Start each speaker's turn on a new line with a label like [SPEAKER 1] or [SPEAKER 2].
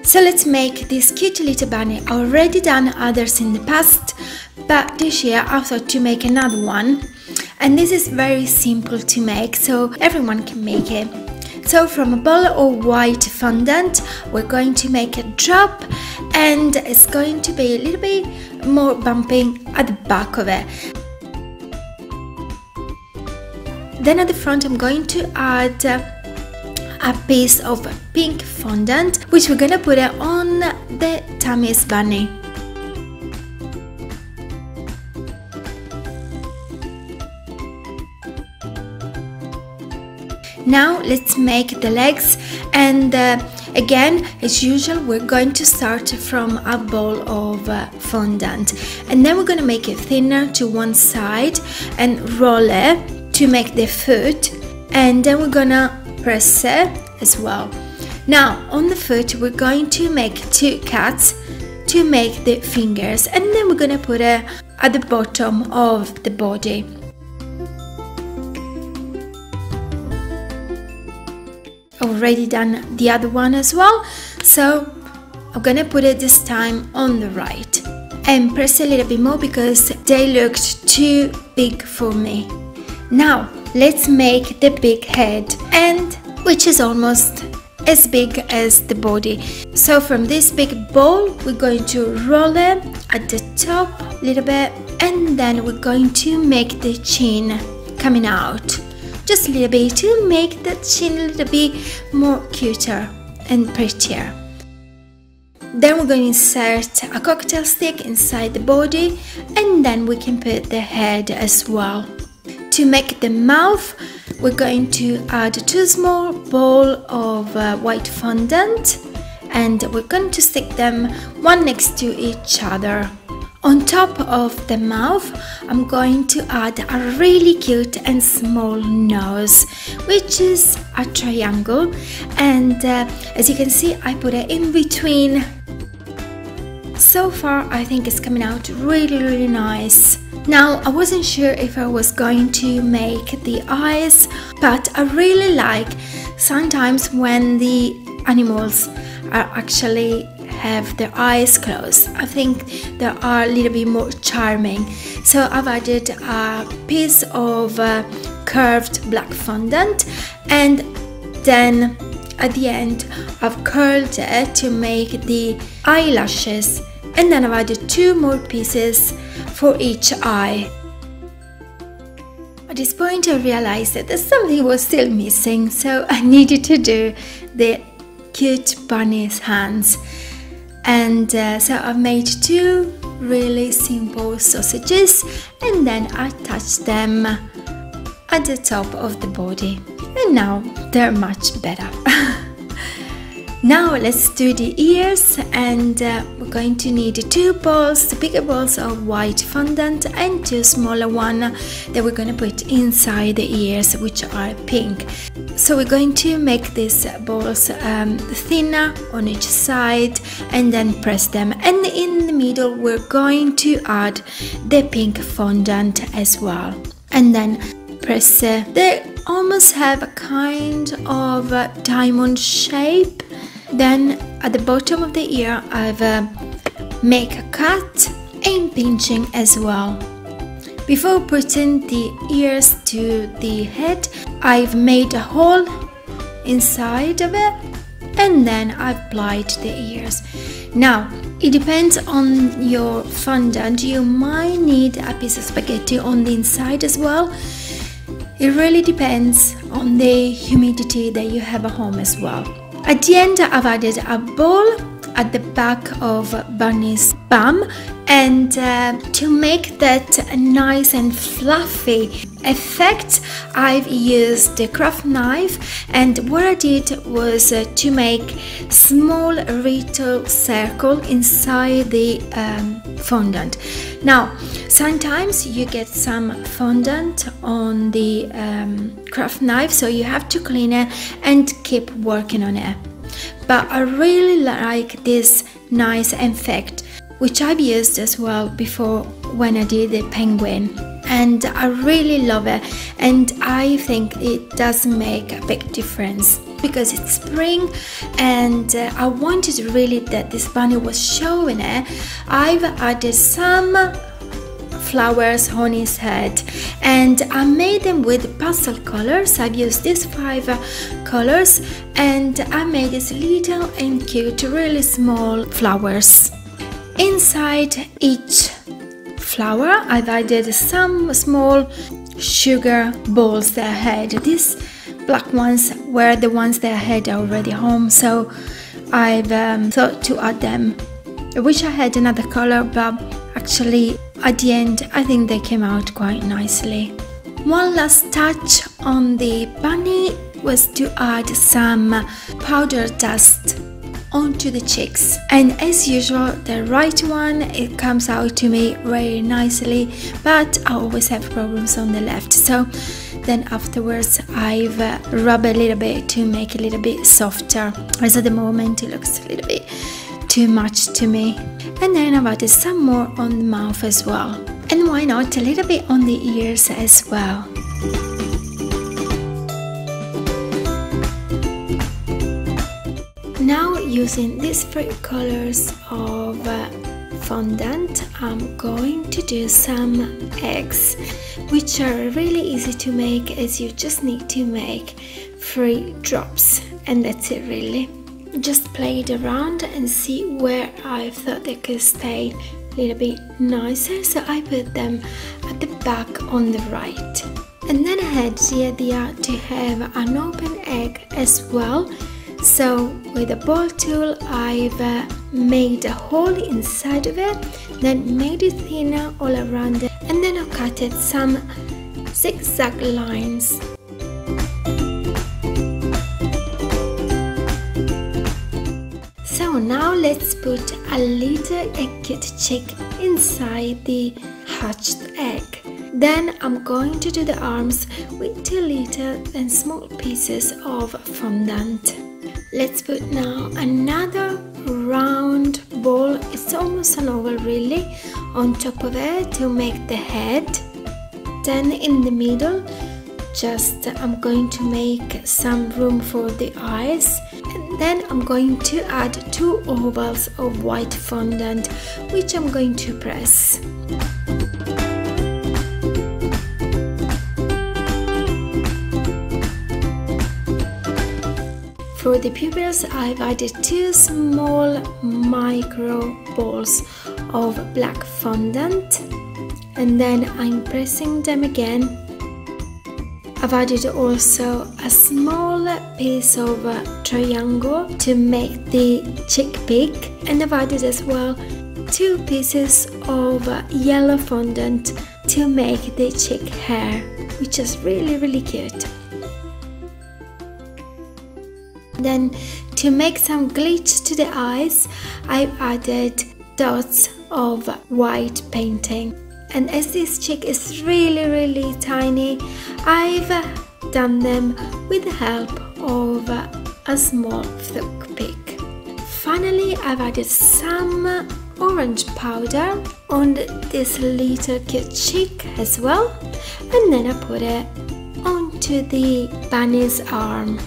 [SPEAKER 1] So let's make this cute little bunny. I already done others in the past, but this year I thought to make another one. And this is very simple to make, so everyone can make it. So from a bowl of white fondant, we're going to make a drop, and it's going to be a little bit more bumping at the back of it. Then at the front I'm going to add a piece of pink fondant, which we're gonna put it on the Tammy's bunny. Now let's make the legs, and again, as usual, we're going to start from a bowl of fondant, and then we're going to make it thinner to one side and roll it to make the foot, and then we're gonna press it as well. Now on the foot we're going to make 2 cuts to make the fingers, and then we're gonna put it at the bottom of the body. Already done the other one as well, so I'm gonna put it this time on the right and press a little bit more because they looked too big for me. Now let's make the big head, and which is almost as big as the body. So from this big bowl we're going to roll it at the top a little bit, and then we're going to make the chin coming out just a little bit to make the chin a little bit more cuter and prettier. Then we're going to insert a cocktail stick inside the body, and then we can put the head as well. To make the mouth, we're going to add 2 small balls of white fondant, and we're going to stick them one next to each other. On top of the mouth, I'm going to add a really cute and small nose, which is a triangle, and as you can see, I put it in between. So far I think it's coming out really nice. Now I wasn't sure if I was going to make the eyes, but I really like sometimes when the animals are actually have their eyes closed. I think they are a little bit more charming, so I've added a piece of curved black fondant, and then at the end I've curled it to make the eyelashes, and then I've added 2 more pieces for each eye. At this point I realized that something was still missing, so I needed to do the Cute Bunny's hands. And so I've made 2 really simple sausages, and then I attached them at the top of the body, and now they're much better. Now let's do the ears, and we're going to need 2 balls, 2 bigger balls of white fondant and 2 smaller ones that we're going to put inside the ears, which are pink. So we're going to make these balls thinner on each side and then press them, and in the middle we're going to add the pink fondant as well, and then press they almost have a kind of diamond shape. Then at the bottom of the ear I've make a cut and pinching as well. Before putting the ears to the head, I've made a hole inside of it, and then I've applied the ears. Now it depends on your fondant, you might need a piece of spaghetti on the inside as well. It really depends on the humidity that you have at home as well. At the end I've added a ball at the back of Bunny's bum, and to make that a nice and fluffy effect I've used the craft knife, and what I did was to make small little circle inside the fondant. Now sometimes you get some fondant on the craft knife, so you have to clean it and keep working on it. But I really like this nice effect, which I've used as well before when I did the penguin, and I really love it, and I think it does make a big difference. because it's spring and I wanted really that this bunny was showing it. I've added some flowers on his head and I made them with pastel colors. I've used these 5 colors and I made these little and cute, really small flowers. Inside each flower I've added some small sugar balls that I had. These black ones were the ones that I had already home, so I've thought to add them. I wish I had another color, but actually at the end I think they came out quite nicely. One last touch on the bunny was to add some powder dust onto the cheeks, and as usual the right one, it comes out to me very nicely, but I always have problems on the left, so then afterwards I've rubbed a little bit to make it a little bit softer, as at the moment it looks a little bit too much to me. And then I've added some more on the mouth as well, and why not a little bit on the ears as well. Now, using these 3 colors of fondant, I'm going to do some eggs, which are really easy to make, as you just need to make 3 drops and that's it really. Just play it around and see where I thought they could stay a little bit nicer, so I put them at the back on the right. And then I had the idea to have an open egg as well. So with a ball tool I've made a hole inside of it, then made it thinner all around it, and then I've cut some zigzag lines. So now let's put a little cute chick inside the hatched egg. Then I'm going to do the arms with 2 little and small pieces of fondant. Let's put now another round ball, it's almost an oval really, on top of it to make the head. Then in the middle, I'm going to make some room for the eyes, and then I'm going to add 2 ovals of white fondant, which I'm going to press. For the pupils, I've added 2 small micro balls of black fondant, and then I'm pressing them again. I've added also a small piece of triangle to make the chick beak, and I've added as well 2 pieces of yellow fondant to make the chick hair, which is really cute. Then to make some glitch to the eyes, I've added dots of white painting, and as this chick is really tiny, I've done them with the help of a small fluke pick. Finally, I've added some orange powder on this little cute chick as well, and then I put it onto the bunny's arm.